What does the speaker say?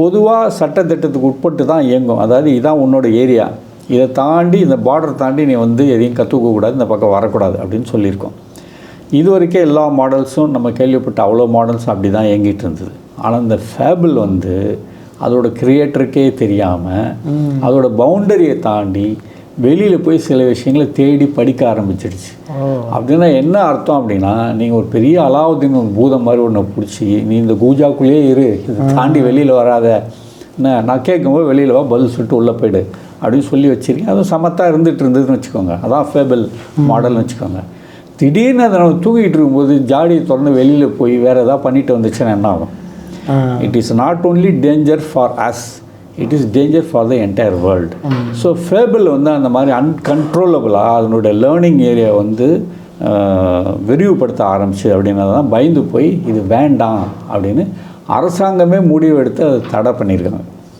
பொதுவாக சட்டத்திட்டத்துக்கு உட்பட்டு தான் இயங்கும். அதாவது இதான் உன்னோட ஏரியா, இதை தாண்டி இந்த பார்டர் தாண்டி நீ வந்து எதையும் கற்றுக்கக்கூடாது, இந்த பக்கம் வரக்கூடாது அப்படின்னு சொல்லியிருக்கோம். இது வரைக்கும் எல்லா மாடல்ஸும் நம்ம கேள்விப்பட்ட அவ்வளோ மாடல்ஸும் அப்படி தான் இயங்கிட்டு இருந்தது. ஆனால் இந்த ஃபேபிள் வந்து அதோட கிரியேட்டருக்கே தெரியாமல் அதோட பவுண்டரியை தாண்டி வெளியில் போய் சில விஷயங்களை தேடி படிக்க ஆரம்பிச்சிடுச்சு. அப்படின்னா என்ன அர்த்தம் அப்படின்னா, நீங்கள் ஒரு பெரிய அலாவுதீன் பூதம் மாதிரி ஒன்று பிடிச்சி நீ இந்த கூஜாக்குள்ளேயே இரு, இதை தாண்டி வெளியில் வராத, என்ன நான் கேட்கும்போது வெளியில் வா, பதில் சொல்லிட்டு உள்ளே போய்டு அப்படின்னு சொல்லி வச்சுருக்கேன். அதுவும் சமத்தாக இருந்துகிட்டு இருந்ததுன்னு வச்சுக்கோங்க. அதான் ஃபேபிள் மாடல்னு வச்சுக்கோங்க. திடீர்னு அதை நம்ம தூங்கிட்டு இருக்கும்போது ஜாடியை திறந்து வெளியில் போய் வேறு எதாவது பண்ணிட்டு வந்துச்சுன்னா என்ன ஆகும்? It is not only danger for us, it is danger for the entire world. So fable வந்து அந்த மாதிரி அன்கண்ட்ரோலபிளாக அதனுடைய லேர்னிங் ஏரியா வந்து விரிவுபடுத்த ஆரம்பிச்சு அப்படின்னா தான் பயந்து போய் இது வேண்டாம் அப்படின்னு அரசாங்கமே முடிவு எடுத்து அதை தடை பண்ணியிருக்காங்க.